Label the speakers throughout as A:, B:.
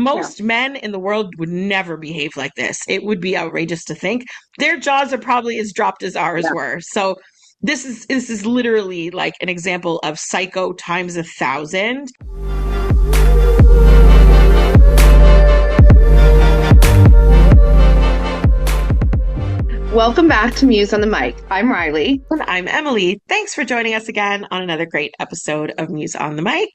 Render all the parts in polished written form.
A: Most men in the world would never behave like this. It would be outrageous to think. Their jaws are probably as dropped as ours
B: Yeah.
A: were. So this is literally like an example of psycho times 1,000.
B: Welcome back to Muse on the Mic. I'm Riley.
A: And I'm Emily. Thanks for joining us again on another great episode of Muse on the Mic.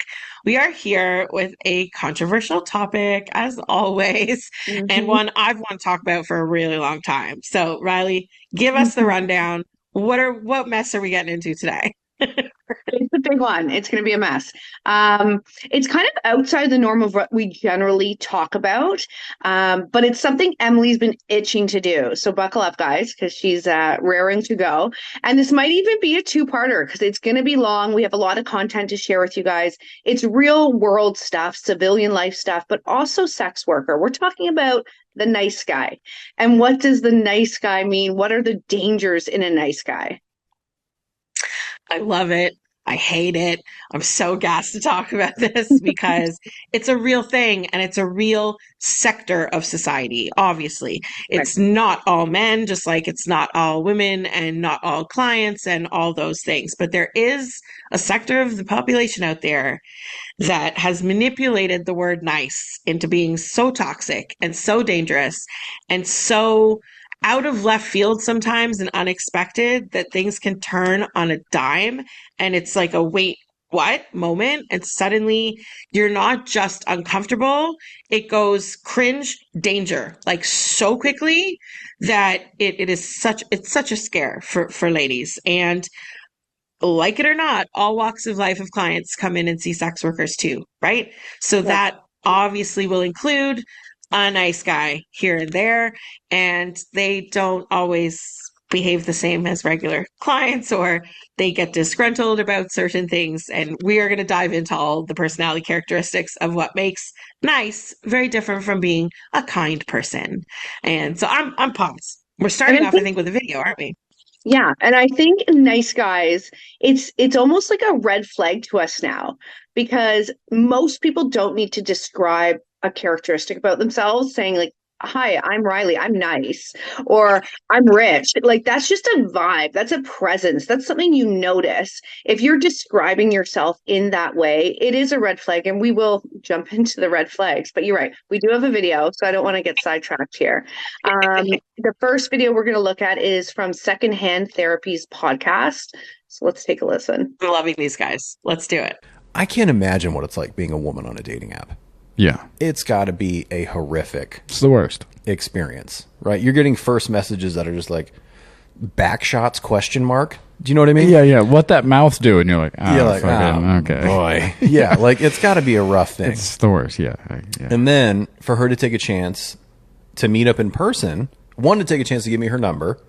A: We are here with a controversial topic, as always, and
B: Mhm.
A: one I've wanted to talk about for a really long time. So, Riley, give us the rundown. What mess are we getting into today?
B: It's a big one. It's going to be a mess. Um, it's kind of outside the norm of what we generally talk about, but it's something Emily's been itching to do. So buckle up, guys, because she's raring to go. And this might even be a two-parter because it's going to be long. We have a lot of content to share with you guys. It's real world stuff, civilian life stuff, but also sex worker. We're talking about the nice guy. And what does the nice guy mean? What are the dangers in a nice guy?
A: I love it. I hate it. I'm so gassed to talk about this because it's a real thing and it's a real sector of society. Obviously,
B: Right.
A: it's not all men, just like it's not all women and not all clients and all those things. But there is a sector of the population out there that has manipulated the word nice into being so toxic and so dangerous and so out of left field sometimes and unexpected that things can turn on a dime and it's like a wait what moment and suddenly you're not just uncomfortable, it goes cringe danger like so quickly that it's such a scare for ladies. And like it or not, all walks of life of clients come in and see sex workers too, right? So
B: Yeah.
A: that obviously will include a nice guy here and there, and they don't always behave the same as regular clients or they get disgruntled about certain things. And we are going to dive into all the personality characteristics of what makes nice very different from being a kind person. And so I'm pumped. We're
B: And
A: starting
B: I
A: off, I
B: think
A: think, with a video, aren't we?
B: Yeah, and I think nice guys, it's almost like a red flag to us now because most people don't need to describe a characteristic about themselves, saying like, "Hi, I'm Riley, I'm nice," or "I'm rich." Like that's just a vibe. That's a presence. That's something you notice. If you're describing yourself in that way, it is a red flag, and we will jump into the red flags. But you're right, we do have a video, so I don't want to get sidetracked here. The first video we're going to look at is from Secondhand Therapy's podcast. So let's take a listen.
A: I'm loving these guys. Let's do it.
C: I can't imagine what it's like being a woman on a dating app.
D: Yeah,
C: It's got to be a horrific
D: it's the worst.
C: experience, right? You're getting first messages that are just like back shots question mark. Do you know what I mean?
D: Yeah. What that mouth do? And you're like, oh,
C: You're like,
D: fucking,
C: oh,
D: okay.
C: boy. Yeah, like it's got to be a rough thing.
D: It's the worst. Yeah.
C: And then for her to take a chance to meet up in person, one, to take a chance to give me her number,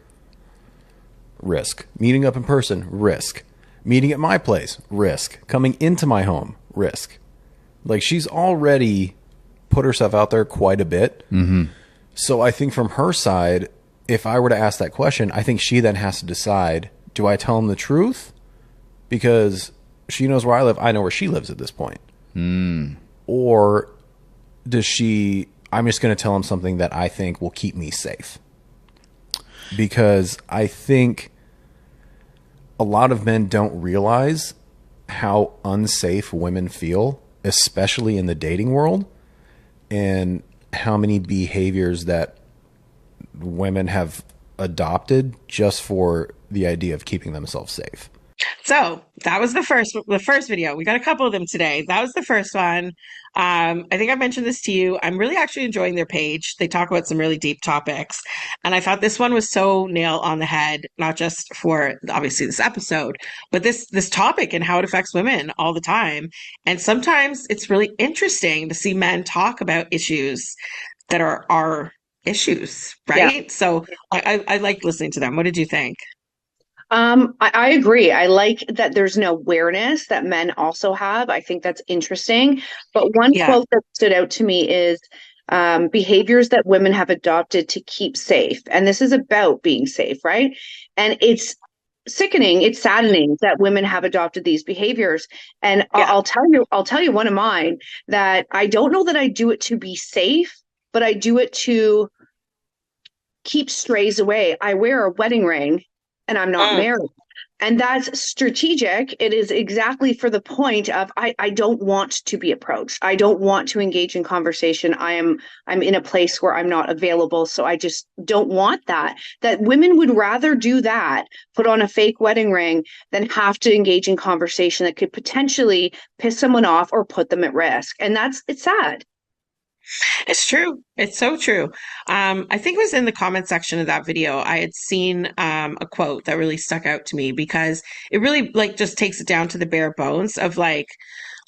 C: risk. Meeting up in person, risk. Meeting at my place, risk. Coming into my home, risk. Like she's already put herself out there quite a bit. Mm-hmm. So I think from her side, if I were to ask that question, I think she then has to decide, do I tell him the truth? Because she knows where I live. I know where she lives at this point. Or does she, I'm just going to tell him something that I think will keep me safe. Because I think a lot of men don't realize how unsafe women feel, especially in the dating world, and how many behaviors that women have adopted just for the idea of keeping themselves safe.
A: So that was the first video. We got a couple of them today. That was the first one. I think I mentioned this to you. I'm really actually enjoying their page. They talk about some really deep topics. And I thought this one was so nail on the head, not just for obviously this episode, but this topic and how it affects women all the time. And sometimes it's really interesting to see men talk about issues that are our issues,
B: Yeah.
A: right? So I liked listening to them. What did you think?
B: I agree. I like that there's an awareness that men also have. I think that's interesting. But one
A: Yeah.
B: quote that stood out to me is behaviors that women have adopted to keep safe. And this is about being safe, right? And sickening. It's saddening that women have adopted these behaviors. And
A: Yeah.
B: I'll tell you one of mine, that I don't know that I do it to be safe, but I do it to keep strays away. I wear a wedding ring and I'm not
A: Mm.
B: married. And that's strategic. It is exactly for the point of I don't want to be approached. I don't want to engage in conversation. I'm in a place where I'm not available. So I just don't want that. That women would rather do that, put on a fake wedding ring, than have to engage in conversation that could potentially piss someone off or put them at risk. And it's sad.
A: It's true. It's so true. I think it was in the comment section of that video. I had seen a quote that really stuck out to me because it really like just takes it down to the bare bones of like,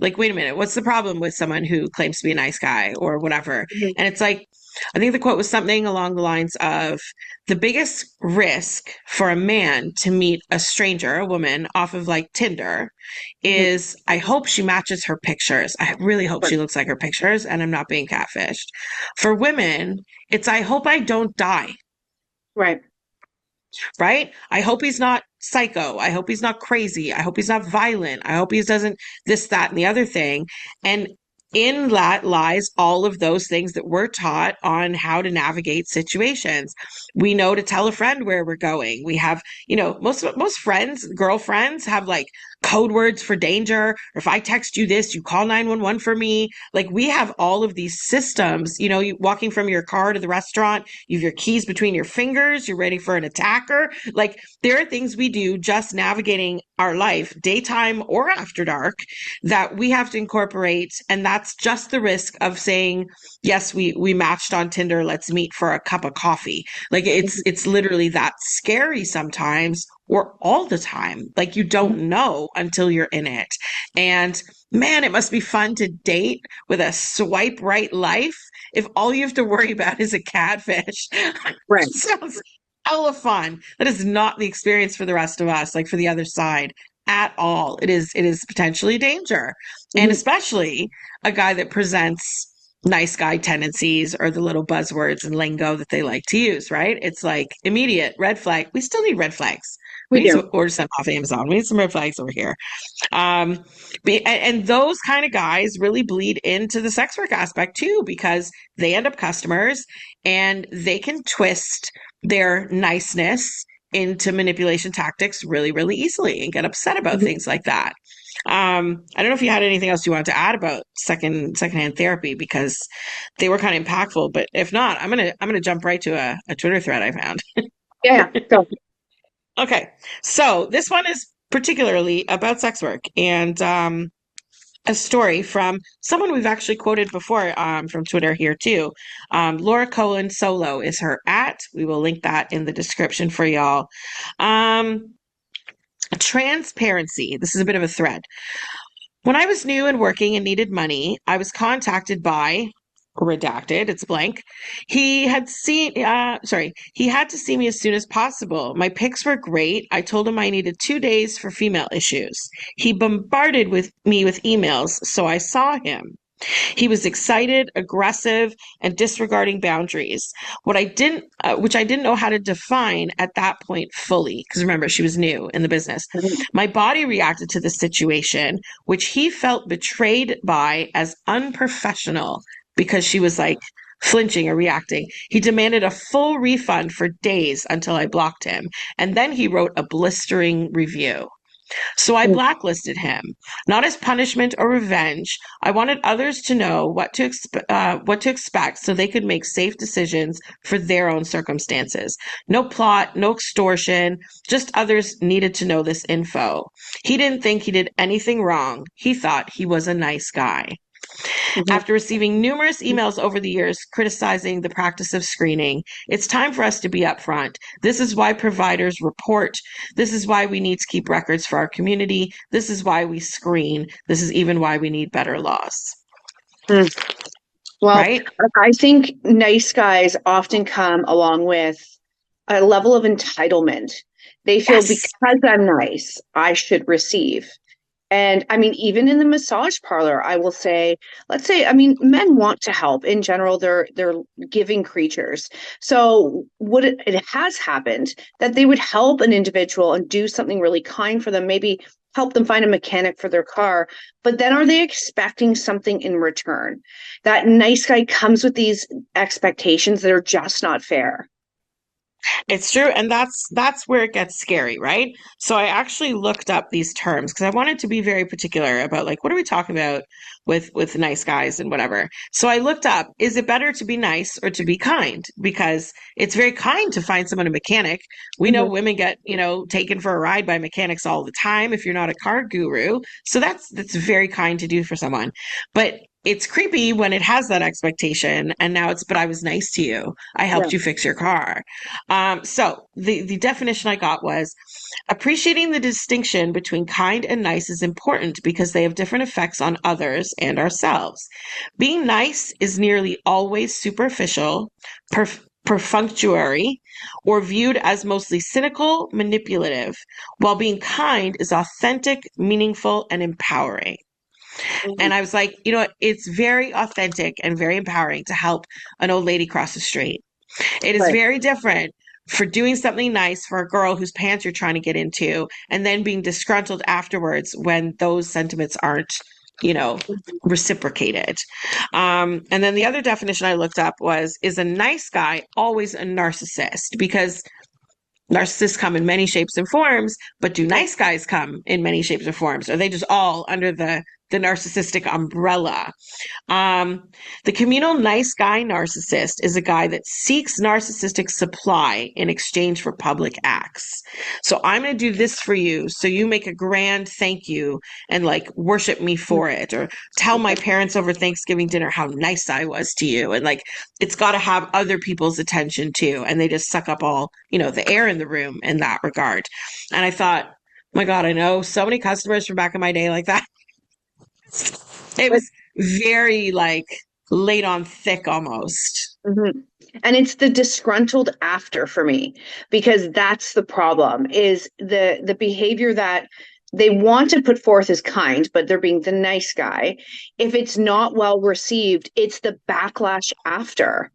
A: wait a minute, what's the problem with someone who claims to be a nice guy or whatever?
B: Mhm.
A: And it's like, I think the quote was something along the lines of the biggest risk for a man to meet a stranger, a woman off of like Tinder,
B: Mhm.
A: is I hope she matches her pictures. I really hope she looks like her pictures and I'm not being catfished. For women, it's I hope I don't die,
B: Right.
A: right? I hope he's not psycho. I hope he's not crazy. I hope he's not violent. I hope he doesn't this, that, and the other thing. And in that lies all of those things that we're taught on how to navigate situations. We know to tell a friend where we're going. We have, most friends, girlfriends have like code words for danger. Or if I text you this, you call 911 for me. Like we have all of these systems, you walking from your car to the restaurant, you have your keys between your fingers, you're ready for an attacker. Like there are things we do just navigating our life, daytime or after dark, that we have to incorporate. And that's just the risk of saying, yes, we matched on Tinder, let's meet for a cup of coffee. Like it's literally that scary sometimes, or all the time. Like you don't know until you're in it. And man, it must be fun to date with a swipe right life if all you have to worry about is a catfish.
B: Right.
A: Sounds hella fun. That is not the experience for the rest of us, like for the other side at all. It is potentially danger. And
B: Mhm.
A: especially a guy that presents nice guy tendencies or the little buzzwords and lingo that they like to use, right? It's like immediate red flag. We still need red flags. We
B: We
A: need
B: do.
A: to order some off Amazon. We need some red flags over here. Um, and those kind of guys really bleed into the sex work aspect too, because they end up customers and they can twist their niceness into manipulation tactics really, really easily and get upset about
B: Mhm.
A: things like that. I don't know if you had anything else you wanted to add about secondhand therapy because they were kind of impactful, but if not, I'm gonna jump right to a Twitter thread I found.
B: Yeah. Go.
A: Okay, so this one is particularly about sex work and a story from someone we've actually quoted before from Twitter here too. Laura Cohen Solo is her at. We will link that in the description for y'all. Um, Transparency. This is a bit of a thread. When I was new and working and needed money, I was contacted by redacted, it's blank. He had to see me as soon as possible. My pics were great. I told him I needed 2 days for female issues. He bombarded with me with emails, so I saw him. He was excited, aggressive, and disregarding boundaries. Which I didn't know how to define at that point fully, because remember, she was new in the business.
B: Mhm.
A: My body reacted to the situation, which he felt betrayed by as unprofessional because she was like flinching or reacting. He demanded a full refund for days until I blocked him. And then he wrote a blistering review. So I blacklisted him, not as punishment or revenge. I wanted others to know what to expect so they could make safe decisions for their own circumstances. No plot, no extortion, just others needed to know this info. He didn't think he did anything wrong. He thought he was a nice guy.
B: Mhm.
A: After receiving numerous emails over the years criticizing the practice of screening, it's time for us to be upfront. This is why providers report. This is why we need to keep records for our community. This is why we screen. This is even why we need better laws.
B: Mm. Well,
A: Right?
B: I think nice guys often come along with a level of entitlement. They feel
A: Yes.
B: because I'm nice, I should receive. And I mean, even in the massage parlor, I will say, let's say, I mean, men want to help. In general, they're giving creatures. So it has happened that they would help an individual and do something really kind for them, maybe help them find a mechanic for their car. But then are they expecting something in return? That nice guy comes with these expectations that are just not fair.
A: It's true, and that's where it gets scary, right? So I actually looked up these terms because I wanted to be very particular about like what are we talking about with nice guys and whatever. So I looked up, is it better to be nice or to be kind? Because it's very kind to find someone a mechanic. We know
B: Mhm.
A: women get, taken for a ride by mechanics all the time if you're not a car guru. So that's very kind to do for someone. But it's creepy when it has that expectation and now it's, but I was nice to you. I
B: Yeah.
A: helped you fix your car. So the definition I got was appreciating the distinction between kind and nice is important because they have different effects on others and ourselves. Being nice is nearly always superficial, perfunctory, or viewed as mostly cynical, manipulative, while being kind is authentic, meaningful, and empowering.
B: Mhm.
A: And I was like, it's very authentic and very empowering to help an old lady cross the street. It is
B: Right.
A: very different for doing something nice for a girl whose pants you're trying to get into and then being disgruntled afterwards when those sentiments aren't, you know,
B: Mhm.
A: reciprocated. And then the other definition I looked up was, is a nice guy always a narcissist? Because narcissists come in many shapes and forms, but do nice guys come in many shapes or forms? Are they just all under the narcissistic umbrella? Um, the communal nice guy narcissist is a guy that seeks narcissistic supply in exchange for public acts. So I'm going to do this for you. So you make a grand thank you and like worship me for it, or tell my parents over Thanksgiving dinner how nice I was to you. And like, it's got to have other people's attention too. And they just suck up all, the air in the room in that regard. And I thought, my God, I know so many customers from back in my day like that. It
B: But
A: was very like laid on thick almost.
B: mhm. And it's the disgruntled after for me, because that's the problem, is the behavior that they want to put forth as kind, but they're being the nice guy. If it's not well received, it's the backlash after.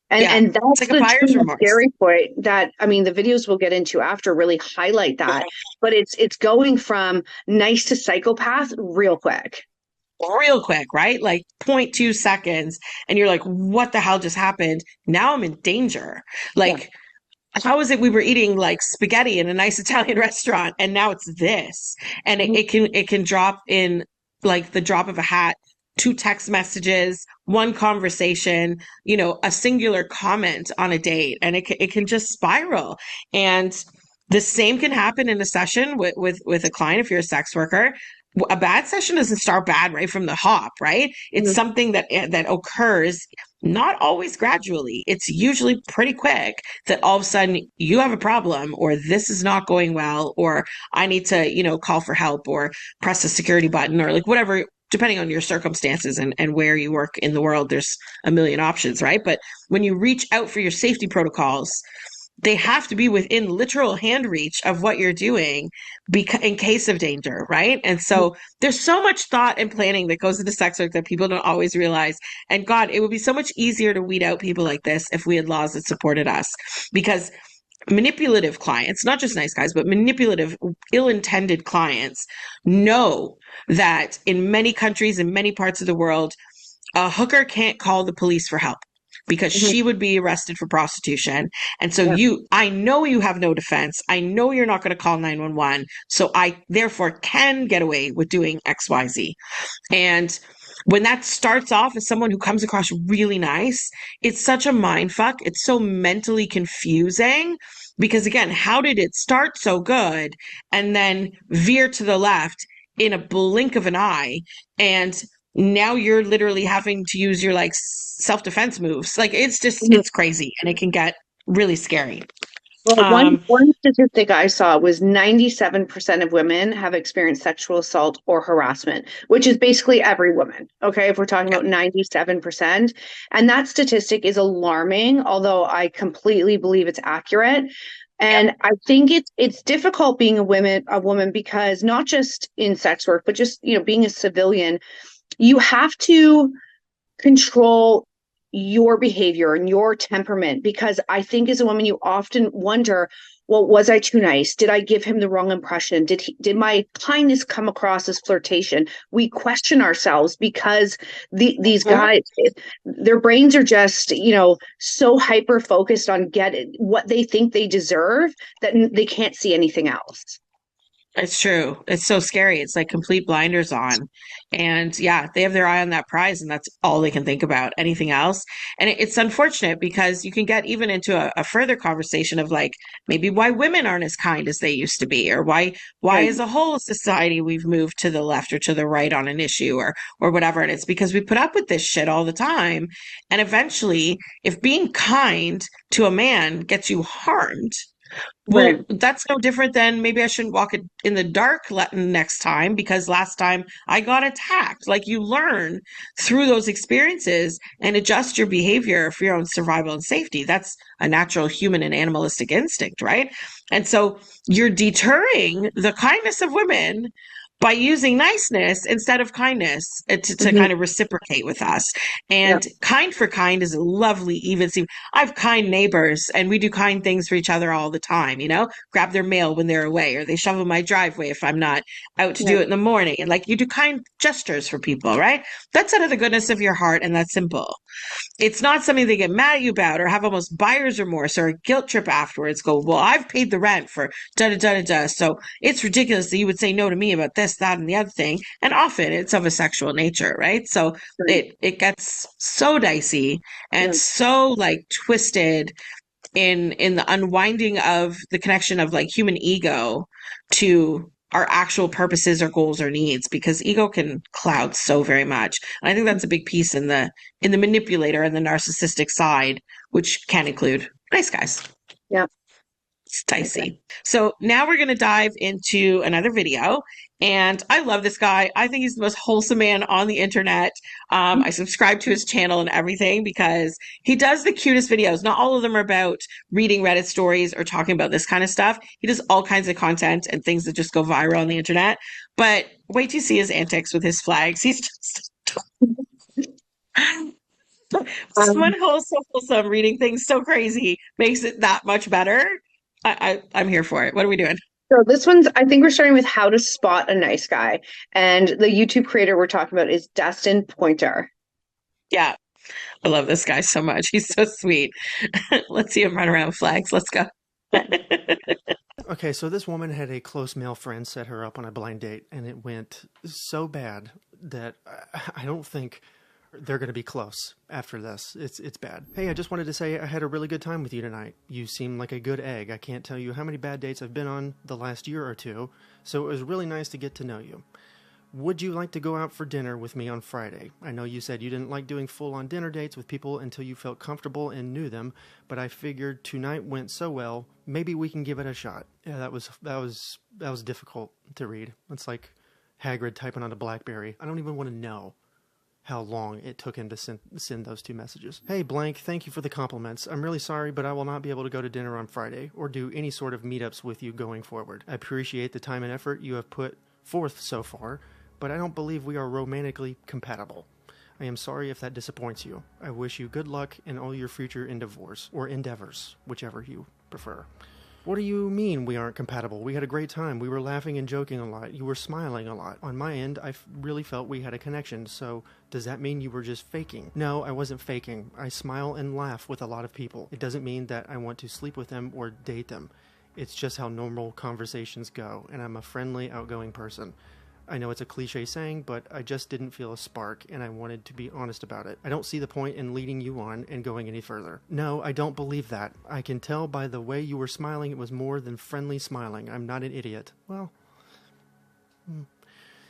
B: And
A: Yeah.
B: and
A: It's
B: that's
A: like a
B: the
A: buyer's
B: true
A: remorse.
B: scary point that, I mean, the videos we'll get into after really highlight that. But it's going from nice to psychopath real quick.
A: Real quick, right? Like 0.2 seconds. And you're like, what the hell just happened? Now I'm in danger.
B: Yeah.
A: Like, how is it we were eating like spaghetti in a nice Italian restaurant and now it's this? And it,
B: Mhm.
A: it can drop in like the drop of a hat, two text messages, one conversation, a singular comment on a date, and it can just spiral. And the same can happen in a session with a client if you're a sex worker. A bad session doesn't start bad right from the hop, right? It's
B: Mhm.
A: something that occurs not always gradually. It's usually pretty quick that all of a sudden you have a problem, or this is not going well, or I need to, call for help or press a security button, or like whatever, depending on your circumstances and where you work in the world, there's a million options, right? But when you reach out for your safety protocols, they have to be within literal hand reach of what you're doing in case of danger, right? And so there's so much thought and planning that goes into sex work that people don't always realize. And God, it would be so much easier to weed out people like this if we had laws that supported us. Because manipulative clients, not just nice guys, but manipulative, ill-intended clients know that in many countries, in many parts of the world, a hooker can't call the police for help because
B: Mhm.
A: she would be arrested for prostitution. And so
B: Yeah.
A: I know you have no defense. I know you're not going to call 911. So I therefore can get away with doing XYZ. And when that starts off as someone who comes across really nice, it's such a mind fuck. It's so mentally confusing because, again, how did it start so good and then veer to the left in a blink of an eye? And now you're literally having to use your like self-defense moves. Like
B: Mhm.
A: it's crazy and it can get really scary.
B: Well, one
A: Um,
B: one statistic I saw was 97% of women have experienced sexual assault or harassment, which is basically every woman. Okay, if we're talking about 97%. And that statistic is alarming, although I completely believe it's accurate. And I think it's difficult being a woman because not just in sex work, but just, being a civilian, you have to control your behavior and your temperament, because I think as a woman you often wonder, well, was I too nice? Did I give him the wrong impression? Did my kindness come across as flirtation? We question ourselves because these guys, their brains are just, so hyper focused on getting what they think they deserve that they can't see anything else.
A: It's true. It's so scary. It's like complete blinders on. And yeah, they have their eye on that prize and that's all they can think about. Anything else? And it's unfortunate because you can get even into a further conversation of like maybe why women aren't as kind as they used to be, or why
B: Right.
A: as a whole society we've moved to the left or to the right on an issue or whatever. And it's because we put up with this shit all the time. And eventually, if being kind to a man gets you harmed,
B: Right.
A: well, that's no different than maybe I shouldn't walk in the dark next time because last time I got attacked. Like you learn through those experiences and adjust your behavior for your own survival and safety. That's a natural human and animalistic instinct, right? And so you're deterring the kindness of women by using niceness instead of kindness to
B: Mhm.
A: kind of reciprocate with us.
B: Yeah.
A: And kind for kind is a lovely, even seem. I have kind neighbors and we do kind things for each other all the time, grab their mail when they're away or they shovel my driveway if I'm not out to
B: Yeah.
A: do it in the morning. And like you do kind gestures for people, right? That's out of the goodness of your heart and that's simple. It's not something they get mad at you about or have almost buyer's remorse or a guilt trip afterwards. Go, well, I've paid the rent for da da da da da. So it's ridiculous that you would say no to me about this, that, and the other thing. And often it's of a sexual nature, right? So
B: Right.
A: it gets so dicey
B: Yeah.
A: and so like twisted in the unwinding of the connection of like human ego to our actual purposes or goals or needs, because ego can cloud so very much. And I think that's a big piece in the manipulator and the narcissistic side, which can include nice guys.
B: Yeah.
A: It's
B: Okay.
A: dicey. So now we're going to dive into another video. And I love this guy. I think he's the most wholesome man on the internet. I subscribe to his channel and everything because he does the cutest videos. Not all of them are about reading Reddit stories or talking about this kind of stuff. He does all kinds of content and things that just go viral on the internet. But wait till you see his antics with his flags. He's just someone
B: Um,
A: wholesome reading things so crazy makes it that much better. I'm here for it. What are we doing?
B: so this one's, I think we're starting with how to spot a nice guy. And the YouTube creator we're talking about is Dustin Pointer.
A: Yeah, I love this guy so much. He's so sweet. Let's see him run around with flags. Let's go.
E: Okay, so this woman had a close male friend set her up on a blind date, and it went so bad that I don't think they're going to be close after this. It's bad. Hey, I just wanted to say I had a really good time with you tonight. You seem like a good egg. I can't tell you how many bad dates I've been on the last year or two, so it was really nice to get to know you. Would you like to go out for dinner with me on Friday? I know you said you didn't like doing full-on dinner dates with people until you felt comfortable and knew them, but I figured tonight went so well, maybe we can give it a shot. Yeah, that was difficult to read. It's like Hagrid typing on a BlackBerry. I don't even want to know how long it took him to send those two messages. Hey, blank, thank you for the compliments. I'm really sorry, but I will not be able to go to dinner on Friday or do any sort of meetups with you going forward. I appreciate the time and effort you have put forth so far, but I don't believe we are romantically compatible. I am sorry if that disappoints you. I wish you good luck in all your future endeavors, or endeavors, whichever you prefer. What do you mean we aren't compatible? We had a great time. We were laughing and joking a lot. You were smiling a lot. On my end, I really felt we had a connection, so does that mean you were just faking? No, I wasn't faking. I smile and laugh with a lot of people. It doesn't mean that I want to sleep with them or date them. It's just how normal conversations go, and I'm a friendly, outgoing person. I know it's a cliche saying, but I just didn't feel a spark, and I wanted to be honest about it. I don't see the point in leading you on and going any further. No, I don't believe that. I can tell by the way you were smiling it was more than friendly smiling. I'm not an idiot. Well,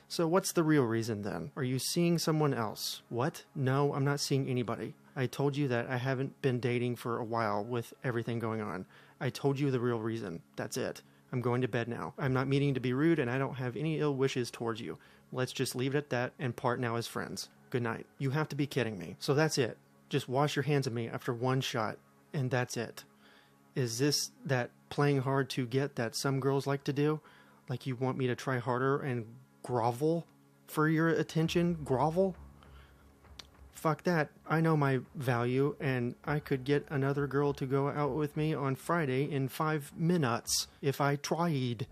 E: so what's the real reason then? Are you seeing someone else? What? No, I'm not seeing anybody. I told you that I haven't been dating for a while with everything going on. I told you the real reason. That's it. I'm going to bed now. I'm not meaning to be rude, and I don't have any ill wishes towards you. Let's just leave it at that and part now as friends. Good night. You have to be kidding me. So that's it. Just wash your hands of me after one shot, and that's it. Is this that playing hard to get that some girls like to do? Like you want me to try harder and grovel for your attention? Grovel? Fuck that. I know my value, and I could get another girl to go out with me on Friday in 5 minutes if I tried.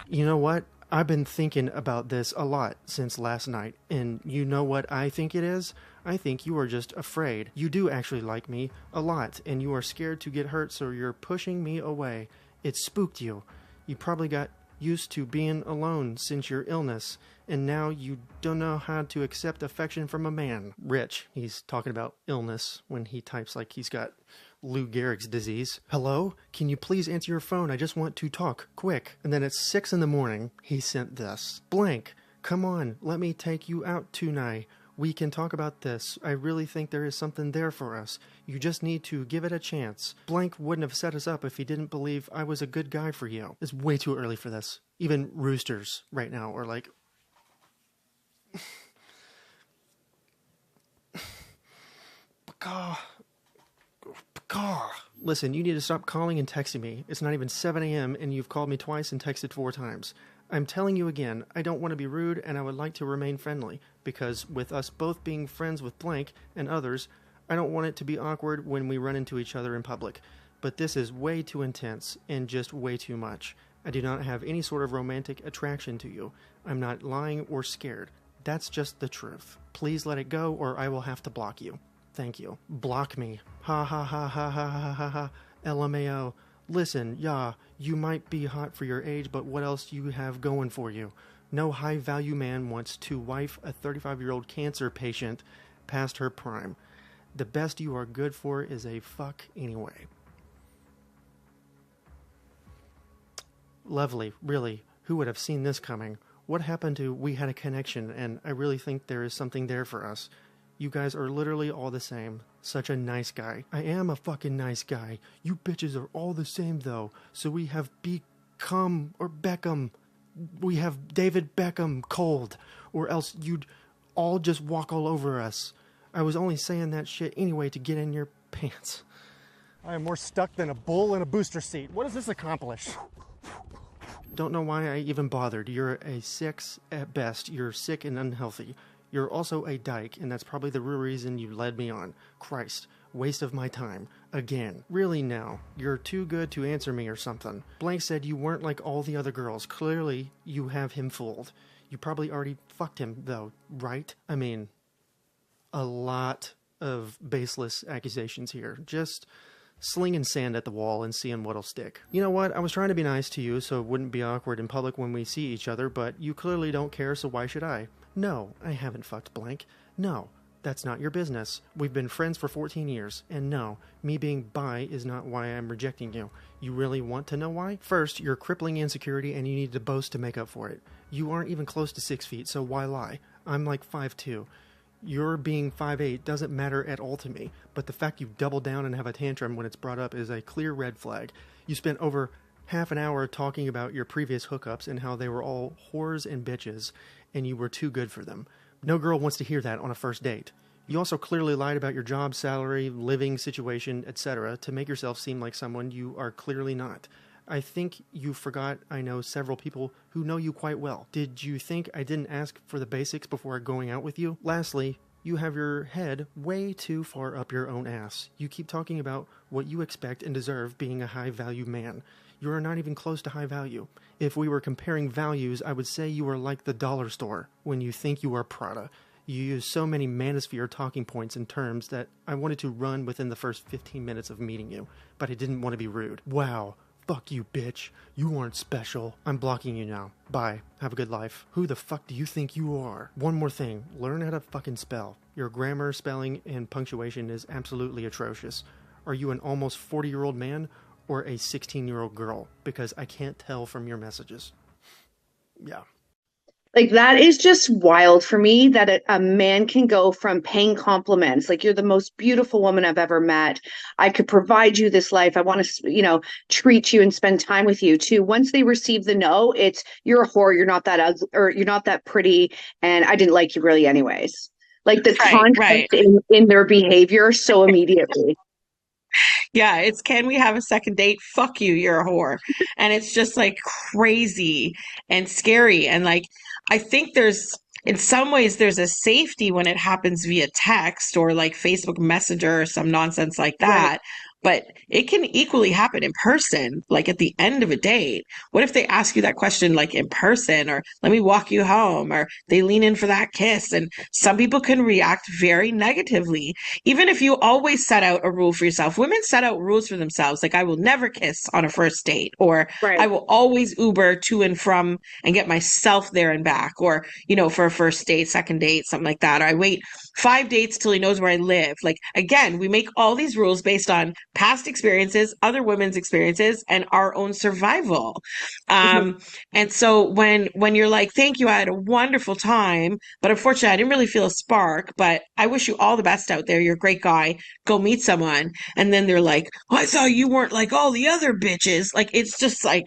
E: You know what? I've been thinking about this a lot since last night, and you know what I think it is? I think you are just afraid. You do actually like me a lot, and you are scared to get hurt, so you're pushing me away. It spooked you. You probably got used to being alone since your illness, and now you don't know how to accept affection from a man. Rich, he's talking about illness when he types like he's got Lou Gehrig's disease. Hello? Can you please answer your phone? I just want to talk. Quick. And then at 6 in the morning, he sent this. Blank. Come on, let me take you out tonight. We can talk about this. I really think there is something there for us. You just need to give it a chance. Blank wouldn't have set us up if he didn't believe I was a good guy for you. It's way too early for this. Even roosters right now are like... Listen, you need to stop calling and texting me. It's not even 7 a.m. and you've called me twice and texted 4 times. I'm telling you again, I don't want to be rude and I would like to remain friendly, because with us both being friends with Blank and others, I don't want it to be awkward when we run into each other in public. But this is way too intense and just way too much. I do not have any sort of romantic attraction to you. I'm not lying or scared. That's just the truth. Please let it go or I will have to block you. Thank you. Block me. Ha ha ha ha ha ha ha ha. LMAO. Listen, yeah, you might be hot for your age, but what else do you have going for you? No high-value man wants to wife a 35-year-old cancer patient past her prime. The best you are good for is a fuck anyway. Lovely, really. Who would have seen this coming? What happened to we had a connection, and I really think there is something there for us. You guys are literally all the same. Such a nice guy. I am a fucking nice guy. You bitches are all the same though. So we have become, or Beckham. We have David Beckham cold. Or else you'd all just walk all over us. I was only saying that shit anyway to get in your pants. I am more stuck than a bull in a booster seat. What does this accomplish? Don't know why I even bothered. You're a 6 at best. You're sick and unhealthy. You're also a dyke, and that's probably the real reason you led me on. Christ, waste of my time. Again. Really now, you're too good to answer me or something. Blank said you weren't like all the other girls. Clearly, you have him fooled. You probably already fucked him, though, right? I mean, a lot of baseless accusations here. Just slinging sand at the wall and seeing what'll stick. You know what? I was trying to be nice to you so it wouldn't be awkward in public when we see each other, but you clearly don't care, so why should I? No, I haven't fucked Blank. No, that's not your business. We've been friends for 14 years, and no, me being bi is not why I'm rejecting you. You really want to know why? First, you're crippling insecurity and you need to boast to make up for it. You aren't even close to 6 feet, so why lie? I'm like 5'2". Your being 5'8" doesn't matter at all to me, but the fact you double down and have a tantrum when it's brought up is a clear red flag. You spent over half an hour talking about your previous hookups and how they were all whores and bitches, and you were too good for them. No girl wants to hear that on a first date. You also clearly lied about your job, salary, living situation, etc. to make yourself seem like someone you are clearly not. I think you forgot I know several people who know you quite well. Did you think I didn't ask for the basics before going out with you? Lastly, you have your head way too far up your own ass. You keep talking about what you expect and deserve being a high-value man. You are not even close to high value. If we were comparing values, I would say you are like the dollar store when you think you are Prada. You use so many manosphere talking points and terms that I wanted to run within the first 15 minutes of meeting you, but I didn't want to be rude. Wow. Fuck you, bitch. You aren't special. I'm blocking you now. Bye. Have a good life. Who the fuck do you think you are? One more thing. Learn how to fucking spell. Your grammar, spelling, and punctuation is absolutely atrocious. Are you an almost 40-year-old man or a 16-year-old girl? Because I can't tell from your messages. Yeah.
B: Like, that is just wild for me that a man can go from paying compliments, like, you're the most beautiful woman I've ever met. I could provide you this life. I want to, treat you and spend time with you, to once they receive the no, it's you're a whore, you're not that ugly, or you're not that pretty, and I didn't like you really anyways. Like, the contrast
A: Right.
B: in their behavior so immediately.
A: Yeah, it's can we have a second date? Fuck you, you're a whore. And it's just like crazy and scary. And like, I think in some ways, there's a safety when it happens via text or like Facebook Messenger or some nonsense like
B: Right.
A: that. But it can equally happen in person, like at the end of a date. What if they ask you that question like in person, or let me walk you home, or they lean in for that kiss? And some people can react very negatively even if you always set out a rule for yourself. Women set out rules for themselves, like I will never kiss on a first date, or
B: Right.
A: I will always Uber to and from and get myself there and back, or, for a first date, second date, something like that. Or I wait 5 dates till he knows where I live. Like, again, we make all these rules based on past experiences, other women's experiences, and our own survival.
B: Mhm.
A: And so when you're like, thank you, I had a wonderful time, but unfortunately I didn't really feel a spark, but I wish you all the best out there. You're a great guy. Go meet someone. And then they're like, oh, I thought you weren't like all the other bitches. Like it's just like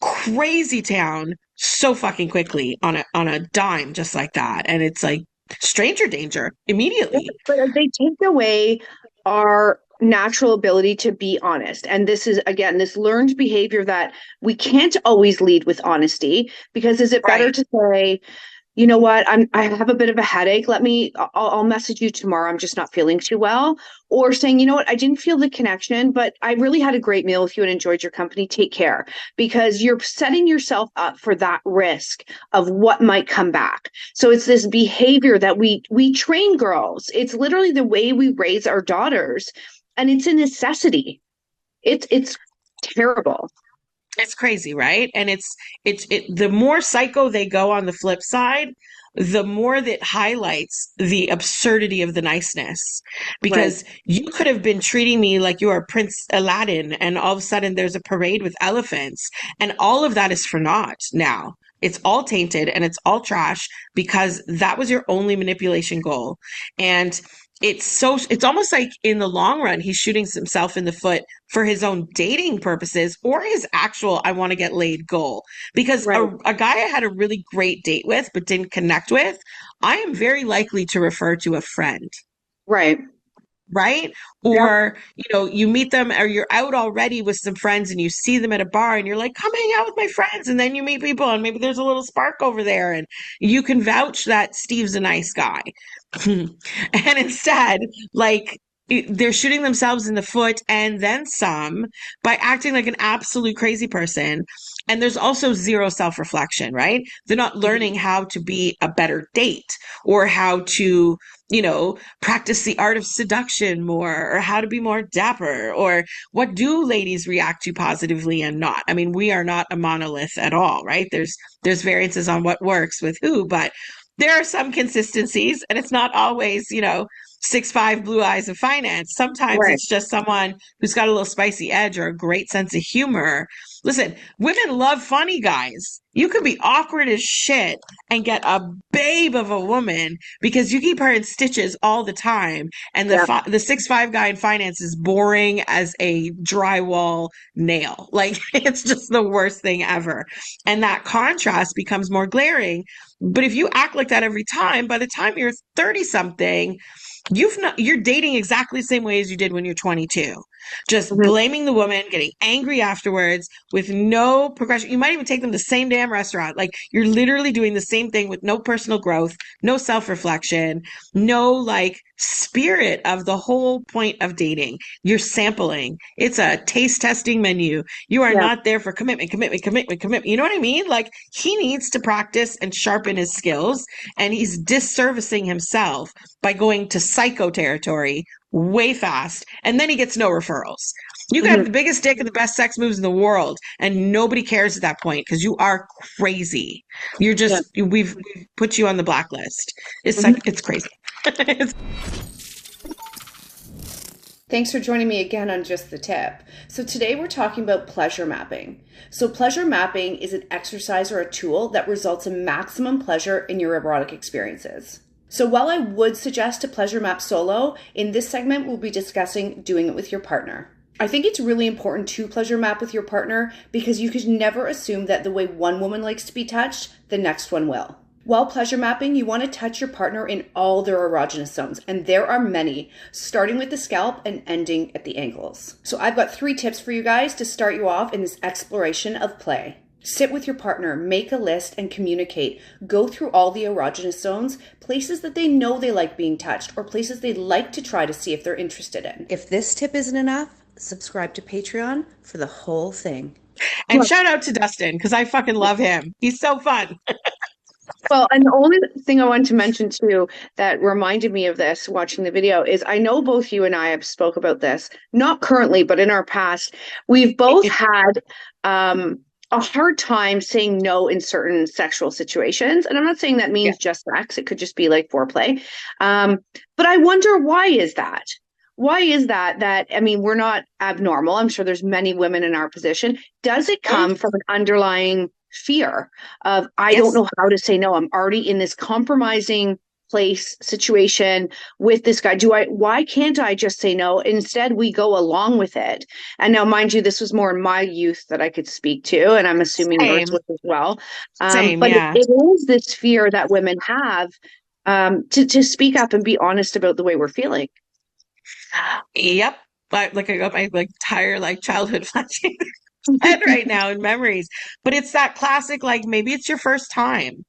A: crazy town so fucking quickly on a dime just like that. And it's like stranger danger
B: Yeah,
A: immediately.
B: but they take away our natural ability to be honest. And this is, again, this learned behavior that we can't always lead with honesty, because is it better
A: Right.
B: to say, you know what, I have a bit of a headache. I'll message you tomorrow. I'm just not feeling too well. Or saying, you know what, I didn't feel the connection, but I really had a great meal with you and enjoyed your company. Take care. Because you're setting yourself up for that risk of what might come back. So it's this behavior that we train girls. It's literally the way we raise our daughters. And it's a necessity. It's terrible.
A: It's crazy, right? And the more psycho they go on the flip side, the more that highlights the absurdity of the niceness.
B: Right.
A: Because you could have been treating me like you are Prince Aladdin, and all of a sudden there's a parade with elephants, and all of that is for naught now. It's all tainted and it's all trash because that was your only manipulation goal. And it's almost like in the long run, he's shooting himself in the foot for his own dating purposes or his actual I want to get laid goal. Because
B: Right.
A: a guy I had a really great date with but didn't connect with, I am very likely to refer to a friend,
B: Right.
A: right?
B: Yep.
A: Or, you meet them or you're out already with some friends and you see them at a bar and you're like, come hang out with my friends. And then you meet people and maybe there's a little spark over there and you can vouch that Steve's a nice guy. And instead, like, they're shooting themselves in the foot and then some by acting like an absolute crazy person. And there's also zero self reflection, right? They're not learning how to be a better date or how to, practice the art of seduction more or how to be more dapper or what do ladies react to positively and not. I mean, we are not a monolith at all, right? There's variances on what works with who, but there are some consistencies and it's not always, 6'5" blue eyes of finance. Sometimes
B: Right.
A: it's just someone who's got a little spicy edge or a great sense of humor. Listen, women love funny guys. You could be awkward as shit and get a babe of a woman because you keep her in stitches all the time. And
B: Yeah.
A: the 6'5" guy in finance is boring as a drywall nail. Like it's just the worst thing ever. And that contrast becomes more glaring. But if you act like that every time, by the time you're 30 something, you're dating exactly the same way as you did when you're 22, just
B: Mhm.
A: blaming the woman, getting angry afterwards with no progression. You might even take them to the same damn restaurant. Like you're literally doing the same thing with no personal growth, no self-reflection, no like spirit of the whole point of dating. You're sampling. It's a taste testing menu. You are
B: Yeah.
A: not there for commitment, commitment, commitment, commitment. You know what I mean? Like he needs to practice and sharpen his skills, and he's disservicing himself by going to psycho territory way fast, and then he gets no referrals. You can have
B: Mhm.
A: the biggest dick and the best sex moves in the world, and nobody cares at that point because you are crazy.
B: Yeah.
A: We've put you on the blacklist. It's
B: Mhm.
A: like it's crazy. It's
F: Thanks for joining me again on Just the Tip. So today we're talking about pleasure mapping. So pleasure mapping is an exercise or a tool that results in maximum pleasure in your erotic experiences. So while I would suggest to pleasure map solo, in this segment we'll be discussing doing it with your partner. I think it's really important to pleasure map with your partner because you could never assume that the way one woman likes to be touched, the next one will. While pleasure mapping, you want to touch your partner in all their erogenous zones, and there are many, starting with the scalp and ending at the ankles. So I've got 3 tips for you guys to start you off in this exploration of play. Sit with your partner, make a list, and communicate. Go through all the erogenous zones, places that they know they like being touched, or places they'd like to try to see if they're interested in. If this tip isn't enough, subscribe to Patreon for the whole thing.
A: And shout out to Dustin, because I fucking love him. He's so fun.
B: Well, and the only thing I wanted to mention too that reminded me of this watching the video is I know both you and I have spoke about this, not currently, but in our past, we've both had a hard time saying no in certain sexual situations. And I'm not saying that means just sex. It could just be like foreplay. But I wonder, why is that? Why is that, I mean, we're not abnormal. I'm sure there's many women in our position. Does it come from an underlying fear of, I don't know how to say no. I'm already in this compromising place situation with this guy. Why can't I just say no? Instead, we go along with it. And now, mind you, this was more in my youth that I could speak to, and I'm assuming yours was as well. But it is this fear that women have to speak up and be honest about the way we're feeling.
A: Yep. Like I got my entire childhood flashing head right now in memories. But it's that classic, maybe it's your first time.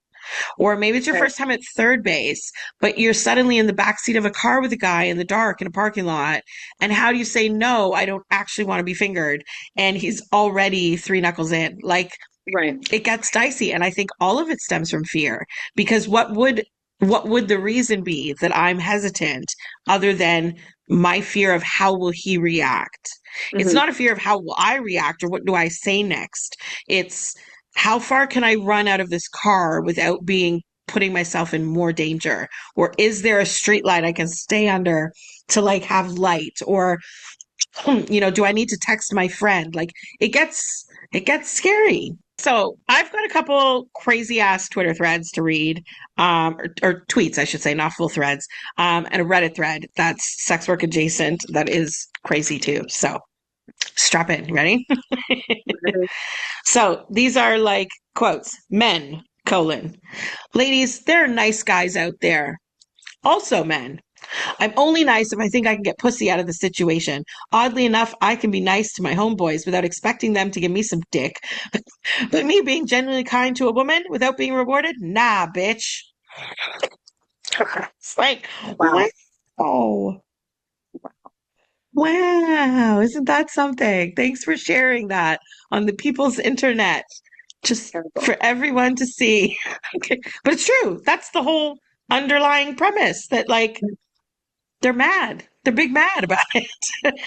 A: Or maybe it's your first time at third base, but you're suddenly in the backseat of a car with a guy in the dark in a parking lot. And how do you say, no, I don't actually want to be fingered? And he's already 3 knuckles in. It gets dicey. And I think all of it stems from fear, because what would the reason be that I'm hesitant other than my fear of how will he react? Mm-hmm. It's not a fear of how will I react or what do I say next. It's how far can I run out of this car without putting myself in more danger? Or is there a street light I can stay under to have light? Or, do I need to text my friend? It gets scary. So I've got a couple crazy ass Twitter threads to read, or tweets, I should say, not full threads, and a Reddit thread that's sex work adjacent that is crazy too. So strap in. Ready? So these are quotes. Men, : ladies, there are nice guys out there. Also men. I'm only nice if I think I can get pussy out of the situation. Oddly enough, I can be nice to my homeboys without expecting them to give me some dick. But me being genuinely kind to a woman without being rewarded? Nah, bitch. It's wow. Wow, isn't that something? Thanks for sharing that on the people's internet, just for everyone to see. Okay. But it's true. That's the whole underlying premise, that they're mad. They're big mad about it.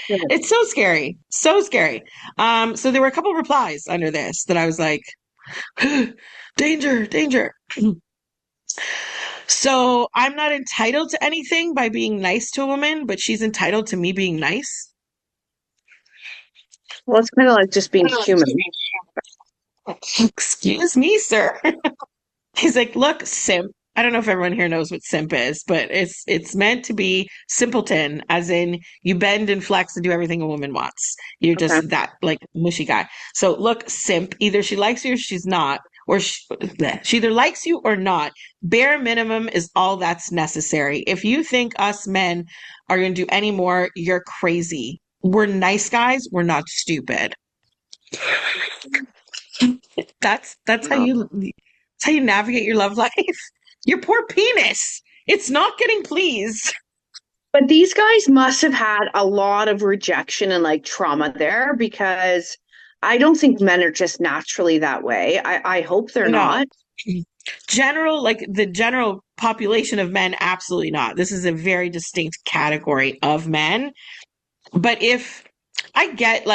A: It's so scary. So scary. So there were a couple replies under this that I was like, danger, danger. So I'm not entitled to anything by being nice to a woman, but she's entitled to me being nice.
B: Well, it's kind of like just being human.
A: Excuse me, sir. He's like, look, simp. I don't know if everyone here knows what simp is, but it's meant to be simpleton, as in you bend and flex and do everything a woman wants. You're just that mushy guy. So look, simp, either she likes you or she's not, or she either likes you or not. Bare minimum is all that's necessary. If you think us men are going to do any more, you're crazy. We're nice guys. We're not stupid. That's how you navigate your love life. Your poor penis. It's not getting pleased.
B: But these guys must have had a lot of rejection and trauma there, because I don't think men are just naturally that way. I hope they're not.
A: The general population of men, absolutely not. This is a very distinct category of men. But if I get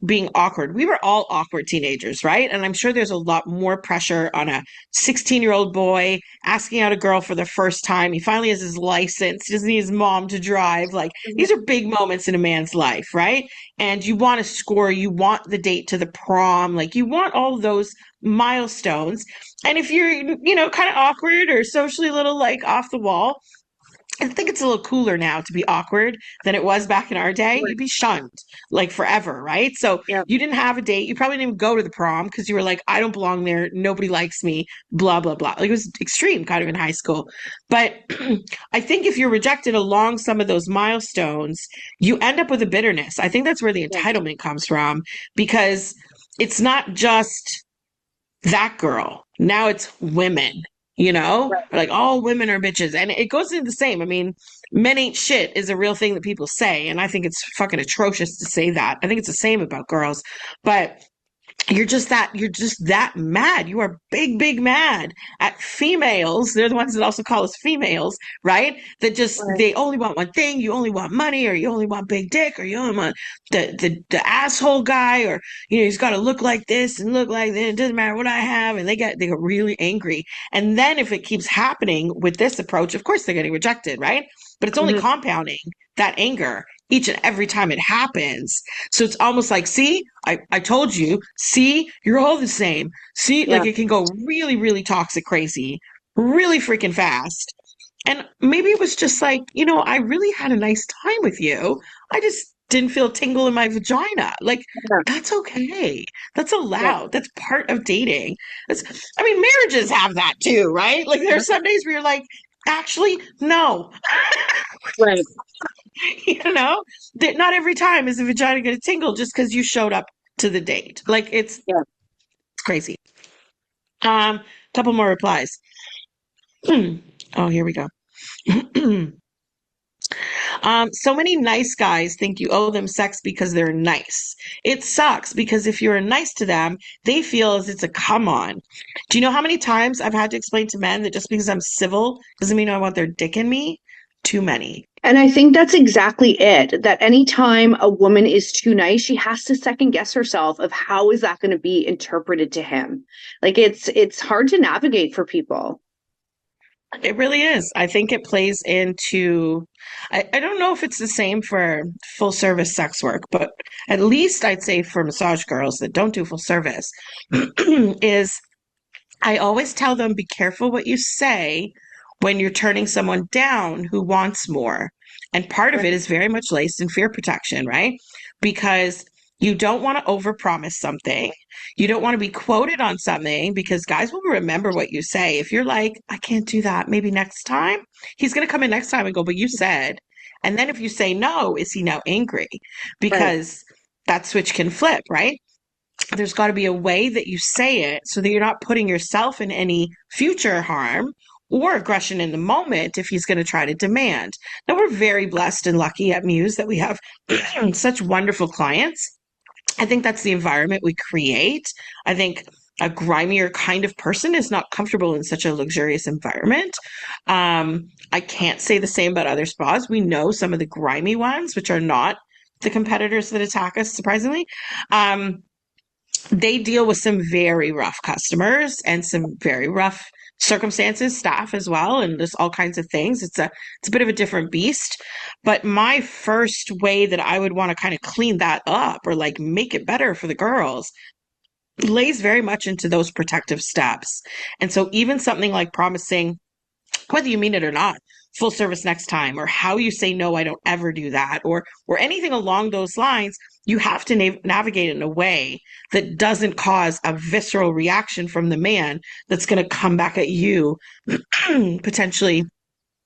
A: being awkward, we were all awkward teenagers, right? And I'm sure there's a lot more pressure on a 16-year-old boy asking out a girl for the first time. He finally has his license. He doesn't need his mom to drive. These are big moments in a man's life, right? And you want to score. You want the date to the prom. You want all those milestones. And if you're, kind of awkward or socially a little off the wall, I think it's a little cooler now to be awkward than it was back in our day. You'd be shunned like forever, right? So
B: Yeah.
A: you didn't have a date. You probably didn't even go to the prom because you were like, I don't belong there. Nobody likes me, blah, blah, blah. Like it was extreme kind of in high school. But I think if you're rejected along some of those milestones, you end up with a bitterness. I think that's where the
B: Yeah.
A: entitlement comes from because it's not just that girl. Now it's women,
B: Right.
A: like all women are bitches. And it goes into the same. I mean, men ain't shit is a real thing that people say. And I think it's fucking atrocious to say that. I think it's the same about girls. But you're just that mad. You are big mad at females. They're the ones that also call us females, right? That just
B: Right.
A: they only want one thing. You only want money, or you only want big dick, or you only want the asshole guy, or he's got to look like this and look like that. It doesn't matter what I have, and they get really angry. And then if it keeps happening with this approach, of course they're getting rejected, right? But it's only
B: Mhm.
A: compounding that anger each and every time it happens. So it's almost like, see, I told you, see, you're all the same. See,
B: Yeah.
A: like it can go really, really toxic crazy, really freaking fast. And maybe it was just like, I really had a nice time with you. I just didn't feel a tingle in my vagina. Like,
B: Yeah.
A: that's okay. That's
B: Yeah.
A: allowed. That's part of dating. I mean, marriages have that too, right? Like, there are some days where you're like, actually, no.
B: Right.
A: you know not every time is the vagina going to tingle just because you showed up to the date. Like it's
B: Yeah.
A: crazy. Couple more replies. Oh, here we go. So many nice guys think you owe them sex because they're nice. It sucks because if you're nice to them, they feel as it's a come on. Do you know how many times I've had to explain to men that just because I'm civil doesn't mean I want their dick in me? Too many.
B: And I think that's exactly it. That anytime a woman is too nice, she has to second guess herself of how is that going to be interpreted to him. Like it's hard to navigate for people.
A: It really is. I think it plays into, I don't know if it's the same for full service sex work, but at least I'd say for massage girls that don't do full service, is I always tell them be careful what you say when you're turning someone down who wants more. And part of
B: Right.
A: it is very much laced in fear protection, right? Because you don't want to overpromise something. You don't want to be quoted on something because guys will remember what you say. If you're like, I can't do that, maybe next time, he's going to come in next time and go, but you said. And then if you say no, is he now angry?
B: Right.
A: Because that switch can flip, right? There's got to be a way that you say it so that you're not putting yourself in any future harm or aggression in the moment if he's going to try to demand. Now, we're very blessed and lucky at Muse that we have such wonderful clients. I think that's the environment we create. I think a grimier kind of person is not comfortable in such a luxurious environment. I can't say the same about other spas. We know some of the grimy ones, which are not the competitors that attack us, surprisingly. They deal with some very rough customers and some very rough circumstances, staff as well, and there's all kinds of things. It's a bit of a different beast. But my first way that I would want to kind of clean that up or like make it better for the girls lays very much into those protective steps. And so even something like promising, whether you mean it or not, full service next time, or how you say no, I don't ever do that, or anything along those lines, you have to navigate in a way that doesn't cause a visceral reaction from the man that's going to come back at you potentially,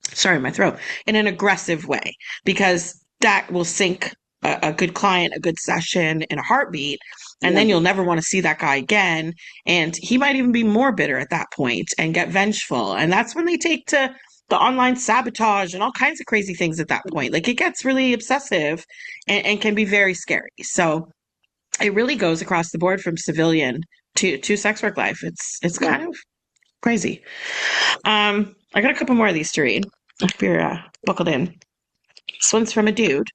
A: sorry, my throat, in an aggressive way, because that will sink a good client, a good session in a heartbeat. And
B: Yeah.
A: then you'll never want to see that guy again. And he might even be more bitter at that point and get vengeful. And that's when they take to the online sabotage and all kinds of crazy things at that point. Like it gets really obsessive and can be very scary. So it really goes across the board from civilian to sex work life. It's
B: Yeah.
A: kind of crazy. I got a couple more of these to read. I hope you're buckled in. This one's from a dude.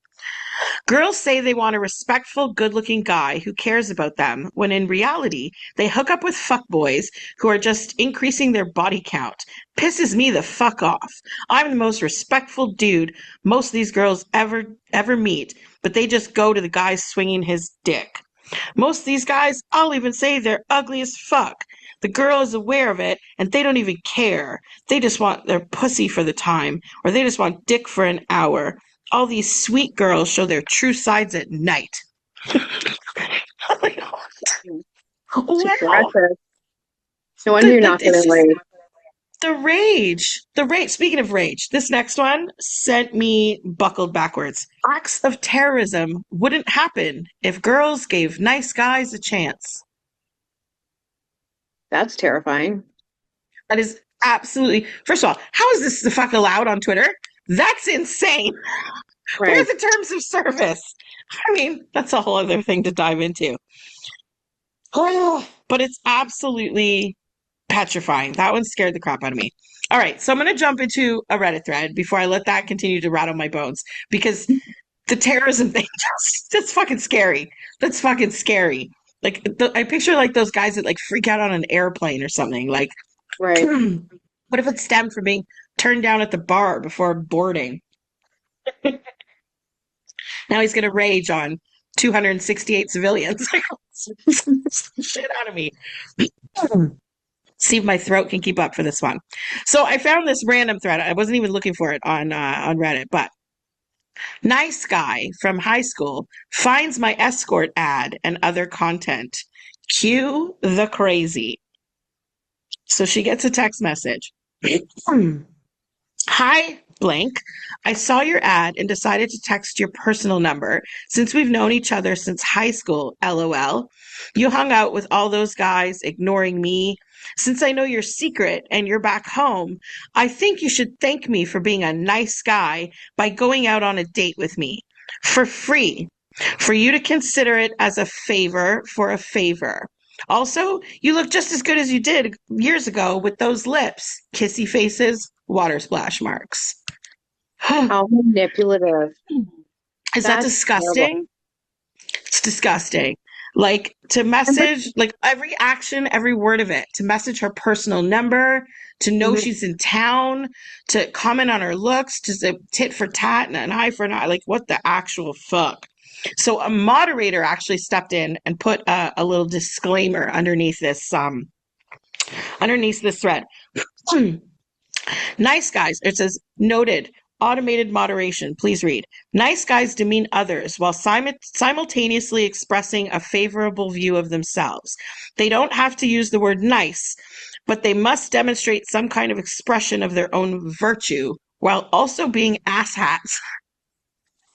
A: Girls say they want a respectful, good-looking guy who cares about them, when in reality, they hook up with fuckboys who are just increasing their body count. Pisses me the fuck off. I'm the most respectful dude most of these girls ever meet, but they just go to the guy swinging his dick. Most of these guys, I'll even say they're ugly as fuck. The girl is aware of it, and they don't even care. They just want their pussy for the time, or they just want dick for an hour. All these sweet girls show their true sides at night.
B: It's
A: Wow.
B: aggressive. No wonder you're not
A: It's
B: getting
A: just
B: laid.
A: the rage. Speaking of rage, this next one sent me buckled backwards. Acts of terrorism wouldn't happen if girls gave nice guys a chance.
B: That's terrifying.
A: That is absolutely, first of all, how is this the fuck allowed on Twitter? That's insane. Where are
B: Right.
A: the terms of service? I mean, that's a whole other thing to dive into. Oh, but it's absolutely petrifying. That one scared the crap out of me. All right, so I'm going to jump into a Reddit thread before I let that continue to rattle my bones because the terrorism thing, that's fucking scary. That's fucking scary. Like, I picture like those guys that like freak out on an airplane or something. Like,
B: Right.
A: what if it stemmed from being turned down at the bar before boarding? Now he's going to rage on 268 civilians. Shit out of me. See if my throat can keep up for this one. So I found this random thread. I wasn't even looking for it on Reddit, but nice guy from high school finds my escort ad and other content. Cue the crazy. So she gets a text message. Hi, blank. I saw your ad and decided to text your personal number since we've known each other since high school, LOL. You hung out with all those guys, ignoring me. Since I know your secret and you're back home, I think you should thank me for being a nice guy by going out on a date with me for free, for you to consider it as a favor for a favor. Also, you look just as good as you did years ago with those lips, kissy faces, water splash marks.
B: How manipulative.
A: Is that
B: That's terrible.
A: disgusting? It's disgusting. Like to message, like every action, every word of it, to message her personal number, to know
B: Mhm.
A: she's in town, to comment on her looks, to say tit for tat and an eye for an eye. Like what the actual fuck? So a moderator actually stepped in and put a little disclaimer underneath this thread. Nice guys, it says noted, automated moderation. Please read. Nice guys demean others while simultaneously expressing a favorable view of themselves. They don't have to use the word nice, but they must demonstrate some kind of expression of their own virtue while also being asshats.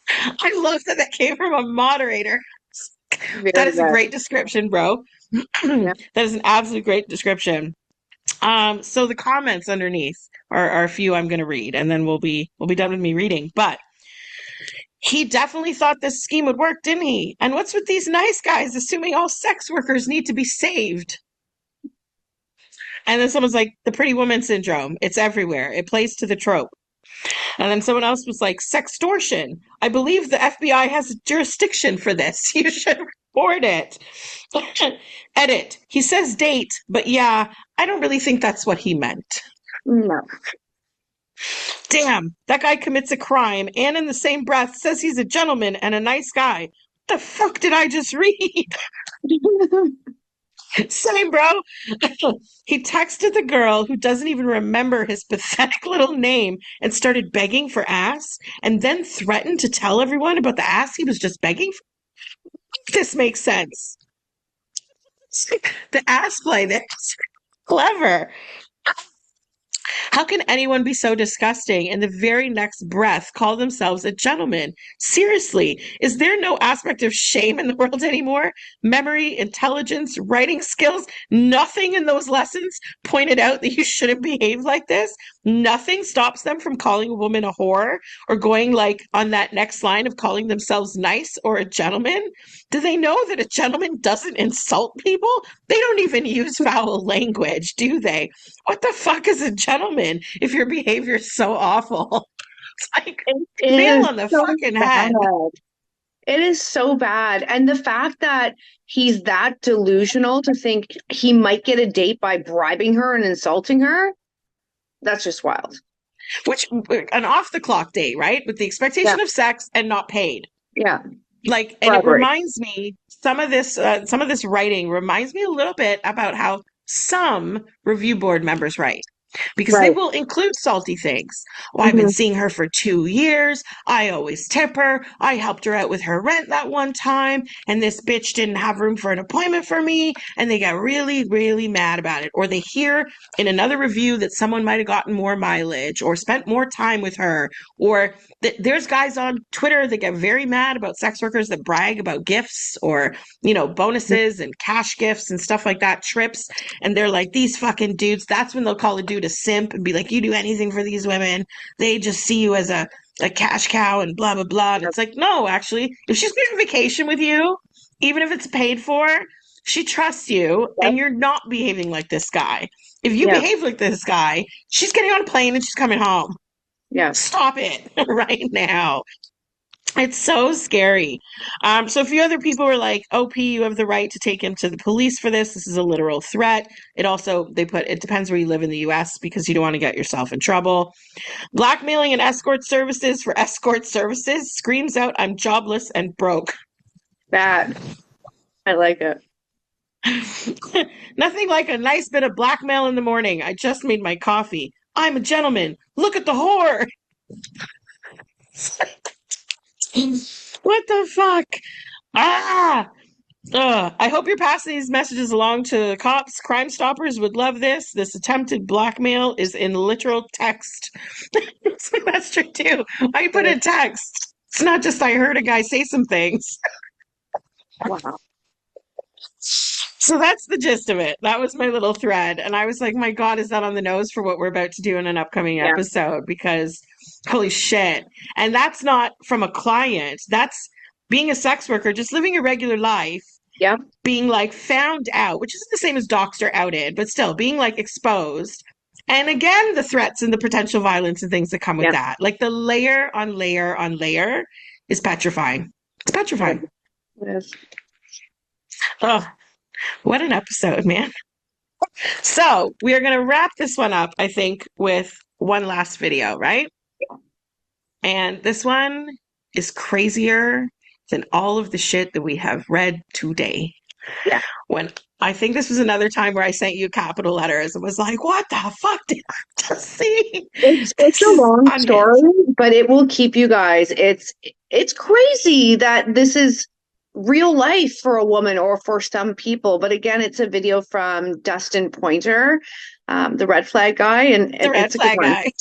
A: I love that that came from a moderator. That
B: Very
A: is a
B: good.
A: great description, bro.
B: Yeah.
A: That is an absolute great description. So the comments underneath are a few I'm going to read, and then we'll be done with me reading. But he definitely thought this scheme would work, didn't he? And what's with these nice guys assuming all sex workers need to be saved? And then someone's like, the pretty woman syndrome. It's everywhere. It plays to the trope. And then someone else was like, sextortion. I believe the FBI has jurisdiction for this. You should report it. Edit. He says date, but yeah, I don't really think that's what he meant.
B: No.
A: Damn, that guy commits a crime and in the same breath says he's a gentleman and a nice guy. What the fuck did I just read? Same, bro. He texted the girl who doesn't even remember his pathetic little name and started begging for ass and then threatened to tell everyone about the ass he was just begging for. This makes sense. The ass play, that's clever. How can anyone be so disgusting and the very next breath call themselves a gentleman? Seriously, is there no aspect of shame in the world anymore? Memory, intelligence, writing skills, nothing in those lessons pointed out that you shouldn't behave like this? Nothing stops them from calling a woman a whore or going like on that next line of calling themselves nice or a gentleman? Do they know that a gentleman doesn't insult people? They don't even use foul language, do they? What the fuck is a gentleman if your behavior is so awful? It's like
B: It
A: nail
B: is
A: on the
B: so
A: fucking
B: bad.
A: head.
B: It is so bad. And the fact that he's that delusional to think he might get a date by bribing her and insulting her, that's just wild.
A: Which an off the clock date, right? With the expectation of sex and not paid.
B: Yeah.
A: Like, and it
B: Bribery.
A: reminds me, some of this writing reminds me a little bit about how some review board members write. Because they
B: Right.
A: will include salty things. Well, I've been seeing her for 2 years. I always tip her. I helped her out with her rent that one time. And this bitch didn't have room for an appointment for me. And they get really, really mad about it. Or they hear in another review that someone might have gotten more mileage or spent more time with her. Or there's guys on Twitter that get very mad about sex workers that brag about gifts or, bonuses and cash gifts and stuff like that, trips. And they're like, these fucking dudes, that's when they'll call a dude a simp and be like, you do anything for these women. They just see you as a cash cow and blah, blah, blah. And it's like, no, actually, if she's going on vacation with you, even if it's paid for, she trusts you and you're not behaving like this guy. If you behave like this guy, she's getting on a plane and she's coming home.
B: Yeah.
A: Stop it right now. It's so scary. So a few other people were like, OP, you have the right to take him to the police for this. This is a literal threat. It also, it depends where you live in the US because you don't want to get yourself in trouble. Blackmailing and escort services for escort services screams out, I'm jobless and broke.
B: Bad. I like it.
A: Nothing like a nice bit of blackmail in the morning. I just made my coffee. I'm a gentleman. Look at the whore. What the fuck? I hope you're passing these messages along to the cops. Crime Stoppers would love this. This attempted blackmail is in literal text. That's true too. I put in text. It's not just I heard a guy say some things.
B: Wow.
A: So that's the gist of it. That was my little thread. And I was like, my God, is that on the nose for what we're about to do in an upcoming episode? Because holy shit. And that's not from a client. That's being a sex worker, just living a regular life.
B: Yeah.
A: Being like found out, which isn't the same as doxed or outed, but still being like exposed. And again, the threats and the potential violence and things that come with that. Like the layer on layer on layer is petrifying. It's petrifying.
B: It is.
A: Oh, what an episode, man. So we are going to wrap this one up, I think, with one last video, right? And this one is crazier than all of the shit that we have read today.
B: Yeah.
A: When I think this was another time where I sent you capital letters and was like, what the fuck did I just see?
B: It's a long story, but it will keep you guys. It's crazy that this is real life for a woman or for some people. But again, it's a video from Dustin Pointer, the red flag guy. And
A: the red flag guy.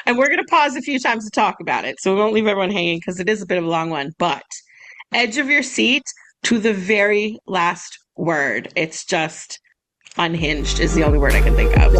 A: And we're going to pause a few times to talk about it. So we won't leave everyone hanging because it is a bit of a long one. But edge of your seat to the very last word. It's just unhinged is the only word I can think of.